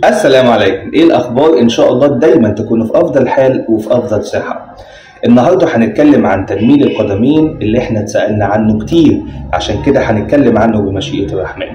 السلام عليكم، ايه الاخبار؟ ان شاء الله دايما تكونوا في افضل حال وفي افضل صحة. النهارده هنتكلم عن تنميل القدمين اللي احنا اتسألنا عنه كتير، عشان كده هنتكلم عنه بمشيئة الرحمن.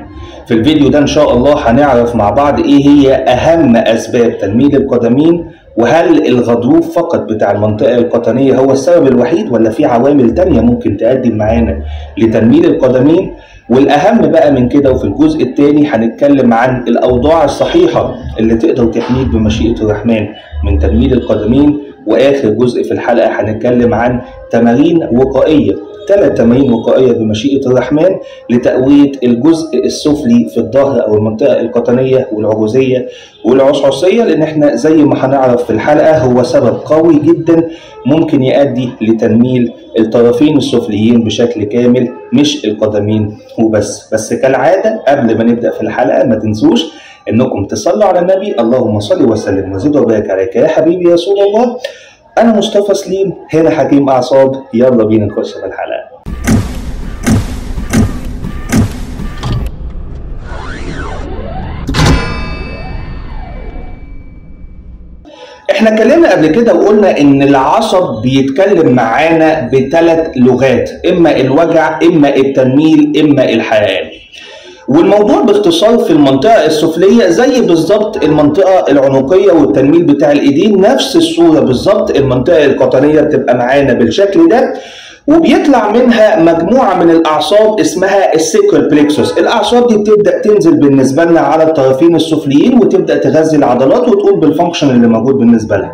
في الفيديو ده ان شاء الله هنعرف مع بعض ايه هي اهم اسباب تنميل القدمين، وهل الغضروف فقط بتاع المنطقة القطنية هو السبب الوحيد ولا في عوامل تانية ممكن تؤدي معانا لتنميل القدمين. والأهم بقى من كده، وفي الجزء الثاني هنتكلم عن الأوضاع الصحيحة اللي تقدر تحميك بمشيئة الرحمن من تنميل القدمين. وآخر جزء في الحلقة هنتكلم عن تمارين وقائية، 3 تمارين وقائية بمشيئة الرحمن لتقوية الجزء السفلي في الظهر أو المنطقة القطنية والعجوزية والعصعصية، لأن احنا زي ما هنعرف في الحلقة هو سبب قوي جدا ممكن يؤدي لتنميل الطرفين السفليين بشكل كامل، مش القدمين وبس. بس كالعادة قبل ما نبدأ في الحلقة ما تنسوش انكم تصلوا على النبي. اللهم صل وسلم وزد وبارك عليك يا حبيبي يا رسول الله. انا مصطفى سليم، هنا حكيم اعصاب. يلا بينا نخش في الحلقة. احنا اتكلمنا قبل كده وقلنا ان العصب بيتكلم معانا ب3 لغات، اما الوجع، اما التنميل، اما الحرقان. والموضوع باختصار في المنطقة السفلية زي بالظبط المنطقة العنقية والتنميل بتاع الايدين، نفس الصورة بالظبط. المنطقة القطنية بتبقى معانا بالشكل ده، وبيطلع منها مجموعة من الأعصاب اسمها السيكرال بليكسوس. الأعصاب دي بتبدأ تنزل بالنسبة لنا على الطرفين السفليين وتبدأ تغذي العضلات وتقوم بالفانكشن اللي موجود بالنسبة لها.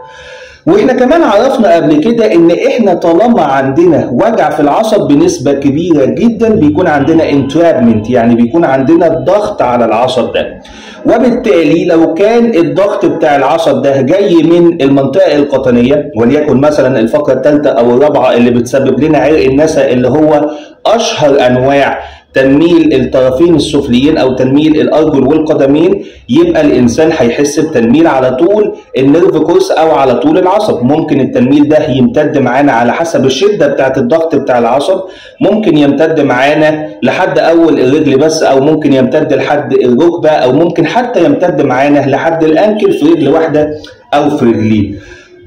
واحنا كمان عرفنا قبل كده ان احنا طالما عندنا وجع في العصب بنسبة كبيرة جدا بيكون عندنا انترابمنت، يعني بيكون عندنا ضغط على العصب ده. وبالتالي لو كان الضغط بتاع العصب ده جاي من المنطقة القطنية، وليكن مثلا الفقرة الثالثة او الرابعة اللي بتسبب لنا عرق النسا، اللي هو اشهر انواع تنميل الطرفين السفليين او تنميل الارجل والقدمين، يبقى الانسان هيحس بتنميل على طول النيرف كورس او على طول العصب. ممكن التنميل ده يمتد معانا على حسب الشده بتاعت الضغط بتاع العصب، ممكن يمتد معانا لحد اول الرجل بس، او ممكن يمتد لحد الركبه، او ممكن حتى يمتد معانا لحد الانكل في رجل واحده او في رجلين.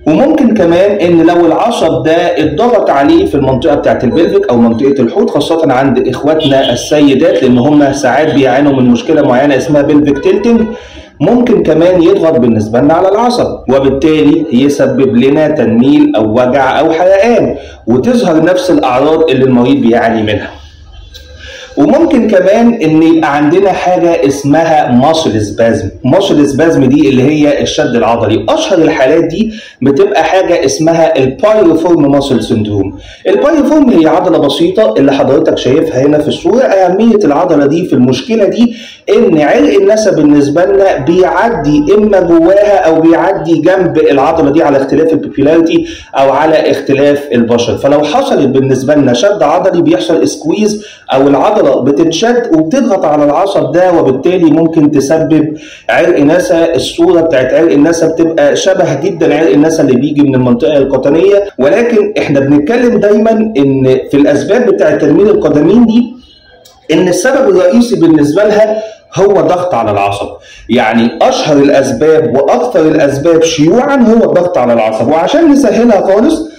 وممكن كمان ان لو العصب ده اتضغط عليه في المنطقه بتاعت البلفيك او منطقه الحوض، خاصه عند اخواتنا السيدات لان هم ساعات بيعانوا من مشكله معينه اسمها بلفيك تيلتنج، ممكن كمان يضغط بالنسبه لنا على العصب، وبالتالي يسبب لنا تنميل او وجع او حرقان، وتظهر نفس الاعراض اللي المريض بيعاني منها. وممكن كمان ان يبقى عندنا حاجه اسمها ماسل سبازم. ماسل سبازم دي اللي هي الشد العضلي. اشهر الحالات دي بتبقى حاجه اسمها البايروفورم ماسل سندروم. البايروفورم هي عضله بسيطه اللي حضرتك شايفها هنا في الصوره. اهميه العضله دي في المشكله دي ان عرق النسا بالنسبه لنا بيعدي اما جواها او بيعدي جنب العضله دي على اختلاف البوبيلاريتي او على اختلاف البشر. فلو حصلت بالنسبه لنا شد عضلي بيحصل سكويز او العضله بتتشد وبتضغط على العصب ده، وبالتالي ممكن تسبب عرق نسا. الصوره بتاعت عرق النسا بتبقى شبه جدا عرق النسا اللي بيجي من المنطقه القطنيه، ولكن احنا بنتكلم دايما ان في الاسباب بتاعت تنميل القدمين دي ان السبب الرئيسي بالنسبه لها هو ضغط على العصب. يعني اشهر الاسباب واكثر الاسباب شيوعا هو الضغط على العصب. وعشان نسهلها خالص،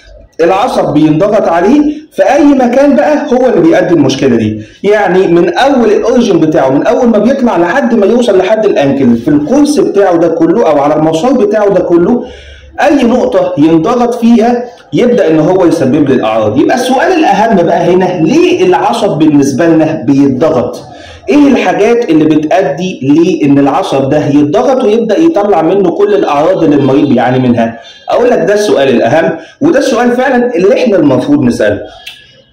العصب بينضغط عليه في اي مكان بقى هو اللي بيؤدي المشكله دي. يعني من اول الاوريجن بتاعه، من اول ما بيطلع لحد ما يوصل لحد الانكل، في الكورس بتاعه ده كله او على المسار بتاعه ده كله، اي نقطه ينضغط فيها يبدا ان هو يسبب لي الاعراض. يبقى السؤال الاهم بقى هنا، ليه العصب بالنسبه لنا بيتضغط؟ ايه الحاجات اللي بتؤدي لان العصب ده يتضغط ويبدا يطلع منه كل الاعراض اللي المريض بيعاني منها؟ اقول لك ده السؤال الاهم، وده السؤال فعلا اللي احنا المفروض نساله.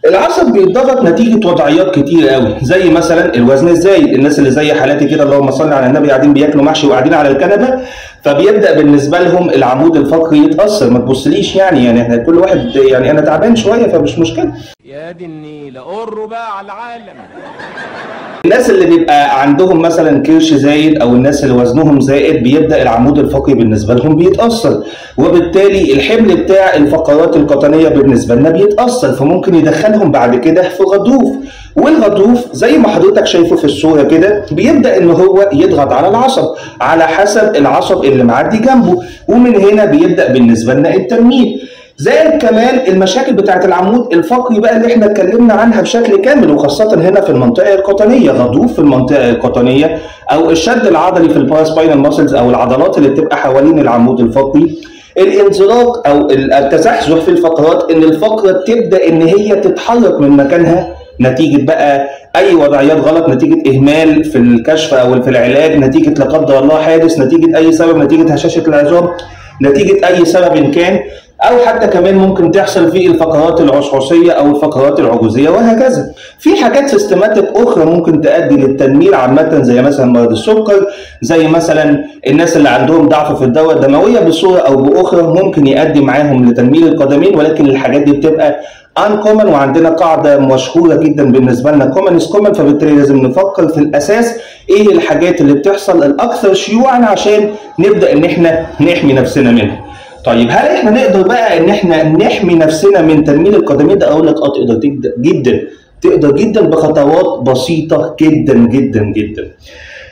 العصب بيتضغط نتيجه وضعيات كتير قوي، زي مثلا الوزن الزايد. الناس اللي زي حالاتي كده، اللهم صل على النبي، قاعدين بياكلوا محشي وقاعدين على الكنبه، فبيبدا بالنسبه لهم العمود الفقري يتاثر. ما تبصليش يعني احنا كل واحد، يعني انا تعبان شويه فمش مشكله. يا دي النيل قروا بقى على العالم. الناس اللي بيبقى عندهم مثلا كرش زايد او الناس اللي وزنهم زائد بيبدا العمود الفقري بالنسبه لهم بيتاثر، وبالتالي الحمل بتاع الفقرات القطنيه بالنسبه لنا بيتاثر، فممكن يدخلهم بعد كده في غضروف. والغضروف زي ما حضرتك شايفه في الصوره كده بيبدا ان هو يضغط على العصب على حسب العصب اللي معدي جنبه، ومن هنا بيبدا بالنسبه لنا التنميل. زائد كمان المشاكل بتاعت العمود الفقري بقى اللي احنا اتكلمنا عنها بشكل كامل، وخاصة هنا في المنطقة القطنية، غضروف في المنطقة القطنية او الشد العضلي في الباراسباينال ماسلز او العضلات اللي بتبقى حوالين العمود الفقري، الانزلاق او التزحزح في الفقرات، ان الفقرة تبدأ ان هي تتحرك من مكانها نتيجة بقى اي وضعيات غلط، نتيجة اهمال في الكشف او في العلاج، نتيجة لا قدر الله حادث، نتيجة اي سبب، نتيجة هشاشة العظام، نتيجة اي سبب إن كان، او حتى كمان ممكن تحصل في الفقرات العصعصيه او الفقرات العجوزيه وهكذا. في حاجات سيستماتيك اخرى ممكن تؤدي للتنميل عامه، زي مثلا مرض السكر، زي مثلا الناس اللي عندهم ضعف في الدوره الدمويه بصوره او باخرى ممكن يؤدي معاهم لتنميل القدمين، ولكن الحاجات دي بتبقى uncommon، وعندنا قاعده مشهوره جدا بالنسبه لنا common is common، فبالتالي لازم نفكر في الاساس ايه الحاجات اللي بتحصل الاكثر شيوعا عشان نبدا ان احنا نحمي نفسنا منها. طيب هل احنا نقدر بقى ان احنا نحمي نفسنا من تنميل القدمين ده؟ اقول لك تقدر جدا، تقدر جدا بخطوات بسيطه جدا جدا جدا.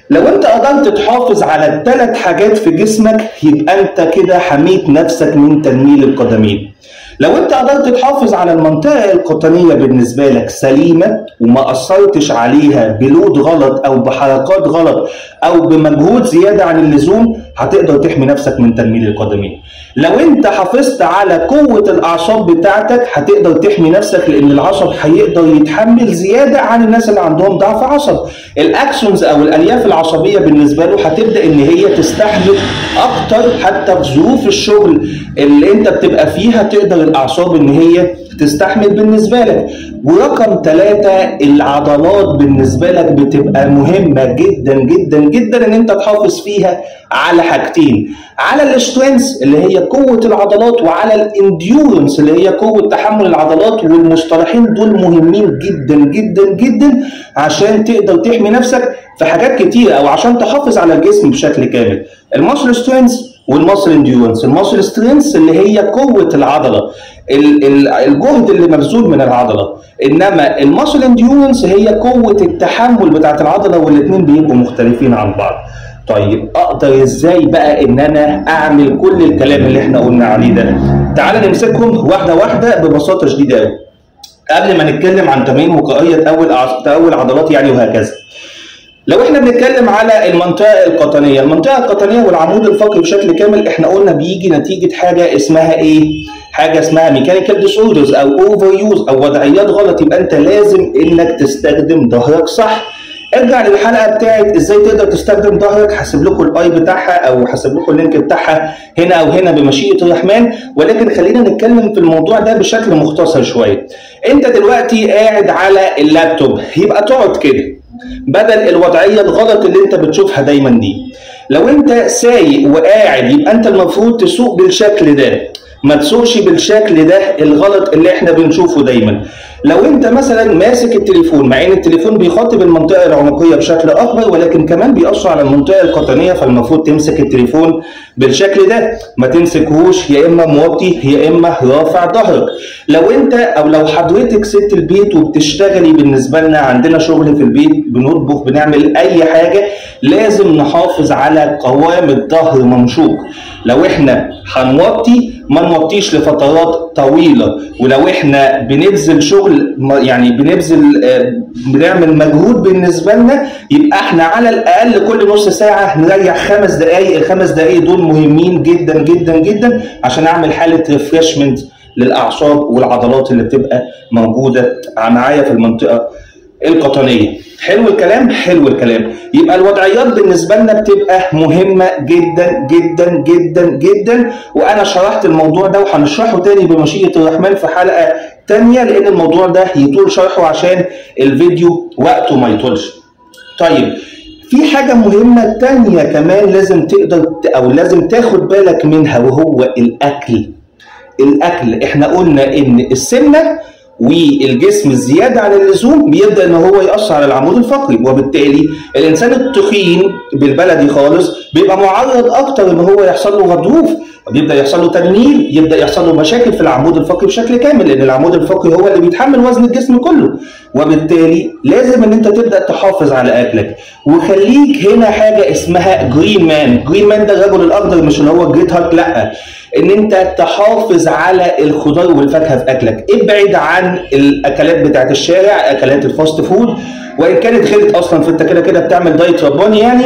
لو انت قدرت تحافظ على الثلاث حاجات في جسمك يبقى انت كده حميت نفسك من تنميل القدمين. لو انت قدرت تحافظ على المنطقه القطنيه بالنسبه لك سليمه وما اثرتش عليها بلود غلط او بحركات غلط او بمجهود زياده عن اللزوم، هتقدر تحمي نفسك من تنميل القدمين. لو انت حافظت على قوه الاعصاب بتاعتك هتقدر تحمي نفسك، لان العصب هيقدر يتحمل زياده عن الناس اللي عندهم ضعف عصب. الاكسونز او الالياف العصبيه بالنسبه له هتبدا ان هي تستحمل اكتر، حتى في ظروف الشغل اللي انت بتبقى فيها تقدر الاعصاب ان هي تستحمل بالنسبه لك. ورقم 3 العضلات بالنسبه لك بتبقى مهمه جدا جدا جدا ان انت تحافظ فيها على حاجتين، على السترينث اللي هي قوه العضلات، وعلى الانديورنس اللي هي قوه تحمل العضلات. والمصطلحين دول مهمين جدا جدا جدا عشان تقدر تحمي نفسك في حاجات كتير او عشان تحافظ على الجسم بشكل كامل. الماسل سترينث والماسل انديورنس. الماسل سترينث اللي هي قوه العضله، الجهد اللي مبذول من العضله، انما الماسل انديورنس هي قوه التحمل بتاعت العضله، والاثنين بيبقوا مختلفين عن بعض. طيب اقدر ازاي بقى ان انا اعمل كل الكلام اللي احنا قلنا عليه ده؟ تعال نمسكهم واحده واحده ببساطه شديده قوي قبل ما نتكلم عن تمارين وقائيه تقوي عضلات يعني وهكذا. لو احنا بنتكلم على المنطقه القطنيه، المنطقه القطنيه والعمود الفقري بشكل كامل احنا قلنا بيجي نتيجه حاجه اسمها ايه؟ حاجه اسمها ميكانيكال ديس اوردرز او اوفر يوز او وضعيات غلط. يبقى انت لازم انك تستخدم ظهرك صح. ارجع للحلقه بتاعت ازاي تقدر تستخدم ظهرك، هسيب لكم الاي بتاعها او هسيب لكم اللينك بتاعها هنا او هنا بمشيئه الرحمن، ولكن خلينا نتكلم في الموضوع ده بشكل مختصر شويه. انت دلوقتي قاعد على اللابتوب، يبقى تقعد كده بدل الوضعيه الغلط اللي انت بتشوفها دايما دي. لو انت سايق وقاعد يبقى انت المفروض تسوق بالشكل ده، ما تسوقش بالشكل ده الغلط اللي احنا بنشوفه دايما. لو انت مثلا ماسك التليفون، مع ان التليفون بيخاطب المنطقه العنقيه بشكل اكبر ولكن كمان بيأثر على المنطقه القطنيه، فالمفروض تمسك التليفون بالشكل ده، ما تمسكهوش يا اما موطي يا اما رافع ظهرك. لو انت او لو حضرتك ست البيت وبتشتغلي، بالنسبه لنا عندنا شغل في البيت، بنطبخ، بنعمل اي حاجه، لازم نحافظ على قوام الظهر ممشوق. لو احنا هنوطي ما نوطيش لفترات طويله، ولو احنا بنبذل شغل يعني بنعمل مجهود بالنسبه لنا، يبقى احنا على الاقل كل نص ساعه نريح 5 دقائق. ال5 دقائق دول مهمين جدا جدا جدا عشان اعمل حاله ريفريشمنت للاعصاب والعضلات اللي بتبقى موجوده معايا في المنطقه القطنيه. حلو الكلام؟ حلو الكلام. يبقى الوضعيات بالنسبه لنا بتبقى مهمه جدا جدا جدا جدا، وانا شرحت الموضوع ده وهنشرحه تاني بمشيئه الرحمن في حلقه تانيه، لان الموضوع ده يطول شرحه عشان الفيديو وقته ما يطولش. طيب في حاجه مهمه تانيه كمان لازم تقدر او لازم تاخد بالك منها، وهو الاكل. الاكل احنا قلنا ان السمنه والجسم الزياده عن اللزوم بيبدا ان هو ياثر على العمود الفقري، وبالتالي الانسان التخين بالبلدي خالص بيبقى معرض اكتر ان هو يحصل له غضروف، بيبدا يحصل له تنميل، يبدا يحصل له مشاكل في العمود الفقري بشكل كامل، لان العمود الفقري هو اللي بيتحمل وزن الجسم كله. وبالتالي لازم ان انت تبدا تحافظ على اكلك، وخليك هنا حاجه اسمها جرين مان. جرين مان ده الرجل الاخضر، مش اللي هو جريت هارت، لا، ان انت تحافظ على الخضار والفاكهه في اكلك. ابعد عن الاكلات بتاعت الشارع، اكلات الفاست فود، وان كانت غلط اصلا فانت كده كده بتعمل دايت رباني يعني،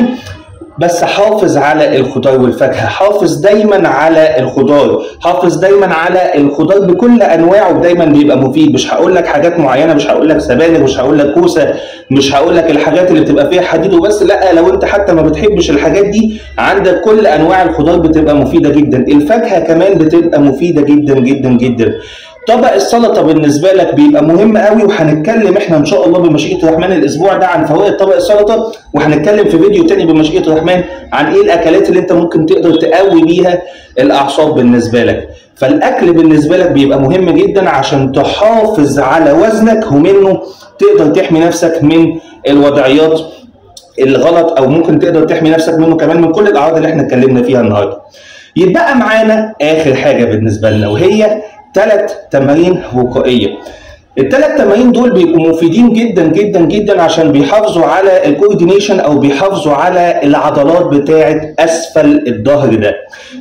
بس حافظ على الخضار والفاكهه، حافظ دايما على الخضار، حافظ دايما على الخضار بكل انواعه، دايما بيبقى مفيد. مش هقول لك حاجات معينه، مش هقول لك سبانخ، مش هقول لك كوسه، مش هقول لك الحاجات اللي بتبقى فيها حديد وبس، لا، لو انت حتى ما بتحبش الحاجات دي، عندك كل انواع الخضار بتبقى مفيده جدا، الفاكهه كمان بتبقى مفيده جدا جدا جدا. طبق السلطه بالنسبه لك بيبقى مهم قوي، وهنتكلم احنا ان شاء الله بمشيئه الرحمن الاسبوع ده عن فوائد طبق السلطه، وهنتكلم في فيديو تاني بمشيئه الرحمن عن ايه الاكلات اللي انت ممكن تقدر تقوي بيها الاعصاب بالنسبه لك. فالاكل بالنسبه لك بيبقى مهم جدا عشان تحافظ على وزنك، ومنه تقدر تحمي نفسك من الوضعيات الغلط، او ممكن تقدر تحمي نفسك منه كمان من كل الاعراض اللي احنا اتكلمنا فيها النهارده. يبقى معانا اخر حاجه بالنسبه لنا، وهي 3 تمارين وقائيه. ال3 تمارين دول بيبقوا مفيدين جدا جدا جدا عشان بيحافظوا على الكوردينيشن، او بيحافظوا على العضلات بتاعه اسفل الظهر ده.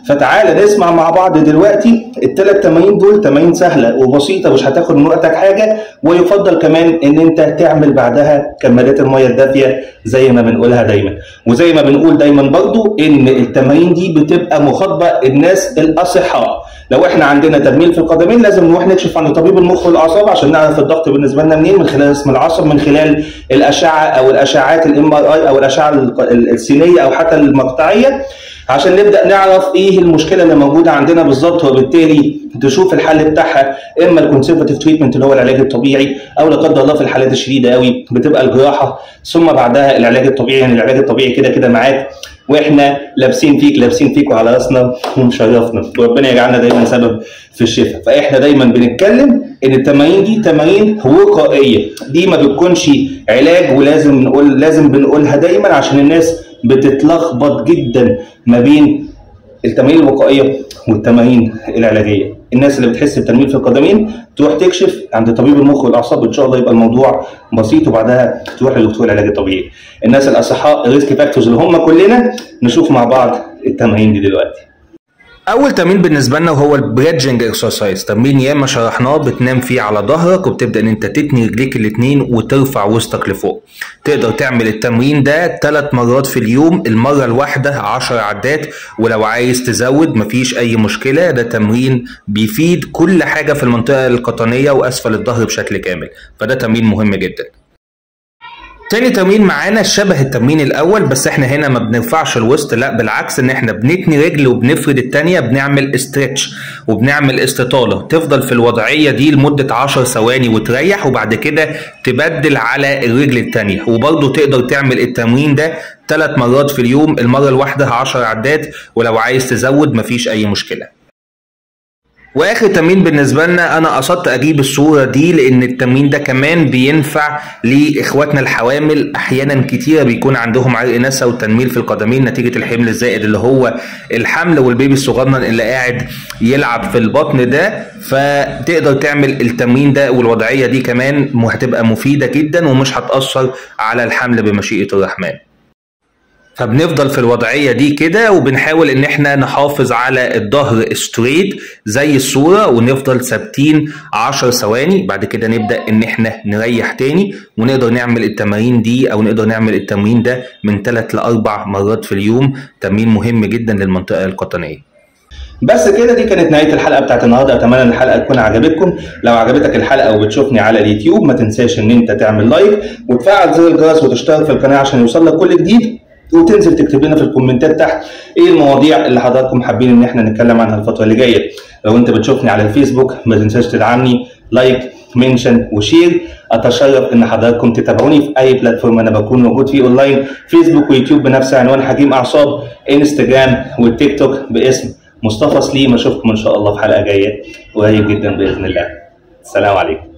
فتعالى نسمع مع بعض دلوقتي. ال3 تمارين دول تمارين سهله وبسيطه، مش هتاخد من وقتك حاجه، ويفضل كمان ان انت تعمل بعدها كمادات الميه الدافيه زي ما بنقولها دايما. وزي ما بنقول دايما برضو ان التمارين دي بتبقى مخاطبه الناس الاصحاء. لو احنا عندنا تنميل في القدمين لازم نروح نكشف عند طبيب المخ والاعصاب عشان نعرف الضغط بالنسبه لنا منين، من خلال اسم العصب، من خلال الاشعه او الاشعاعات الMRI او الاشعه السينيه او حتى المقطعيه، عشان نبدا نعرف ايه المشكله اللي موجوده عندنا بالظبط، وبالتالي تشوف الحل بتاعها، اما الكونسرفاتيف تريتمنت اللي هو العلاج الطبيعي، او لا قدر الله في الحالات الشديده قوي بتبقى الجراحه، ثم بعدها العلاج الطبيعي. يعني العلاج الطبيعي كده كده معاك، واحنا لابسين فيك وعلى راسنا ومشرفنا، وربنا يجعلنا دايما سبب في الشفاء. فاحنا دايما بنتكلم ان التمارين دي تمارين وقائيه، دي ما بتكونش علاج، ولازم بنقولها دايما عشان الناس بتتلخبط جدا ما بين التمارين الوقائيه والتمارين العلاجيه. الناس اللي بتحس بتنميل في القدمين تروح تكشف عند طبيب المخ والاعصاب، ان شاء الله يبقى الموضوع بسيط، وبعدها تروح لدكتور العلاج الطبيعي. الناس الاصحاء الريسك فاكتورز اللي هم كلنا، نشوف مع بعض التمارين دي دلوقتي. اول تمرين بالنسبه لنا وهو البريدجنج اكسرسايز. تمرين ياما شرحناه، بتنام فيه على ظهرك وبتبدا ان انت تتني رجليك الاثنين وترفع وسطك لفوق. تقدر تعمل التمرين ده 3 مرات في اليوم، المره الواحده 10 عدات، ولو عايز تزود مفيش اي مشكله. ده تمرين بيفيد كل حاجه في المنطقه القطنيه واسفل الظهر بشكل كامل، فده تمرين مهم جدا. تاني تمرين معانا شبه التمرين الاول، بس احنا هنا ما بنرفعش الوسط، لا بالعكس، ان احنا بنتني رجل وبنفرد التانية، بنعمل استرتش وبنعمل استطالة. تفضل في الوضعية دي لمدة 10 ثواني وتريح، وبعد كده تبدل على الرجل التانية. وبرضه تقدر تعمل التمرين ده 3 مرات في اليوم، المرة الواحدة 10 عدات، ولو عايز تزود مفيش اي مشكلة. واخر تمرين بالنسبه لنا، انا قصدت اجيب الصوره دي لان التمرين ده كمان بينفع لاخواتنا الحوامل. احيانا كتيره بيكون عندهم عرق نسا وتنميل في القدمين نتيجه الحمل الزائد اللي هو الحمل، والبيبي الصغنن اللي قاعد يلعب في البطن ده. فتقدر تعمل التمرين ده والوضعيه دي كمان، هتبقى مفيده جدا ومش هتاثر على الحمل بمشيئه الرحمن. فبنفضل في الوضعية دي كده، وبنحاول ان احنا نحافظ على الظهر ستريت زي الصورة، ونفضل ثابتين 10 ثواني. بعد كده نبدأ ان احنا نريح تاني، ونقدر نعمل التمارين دي او نقدر نعمل التمرين ده من 3 ل4 مرات في اليوم. تمرين مهم جدا للمنطقة القطنية. بس كده، دي كانت نهايه الحلقه بتاعت النهارده. اتمنى ان الحلقه تكون عجبتكم. لو عجبتك الحلقه وبتشوفني على اليوتيوب، ما تنساش ان انت تعمل لايك وتفعل زر الجرس وتشترك في القناه عشان يوصلك كل جديد، وتنزل تكتب لنا في الكومنتات تحت ايه المواضيع اللي حضراتكم حابين ان احنا نتكلم عنها الفتره اللي جايه. لو انت بتشوفني على الفيسبوك، ما تنساش تدعمني لايك منشن وشير. اتشرف ان حضراتكم تتابعوني في اي بلاتفورم انا بكون موجود فيه اونلاين، فيسبوك ويوتيوب بنفس عنوان حكيم اعصاب، انستجرام والتيك توك باسم مصطفى سليم. اشوفكم ان شاء الله في حلقه جايه قريب جدا باذن الله. السلام عليكم.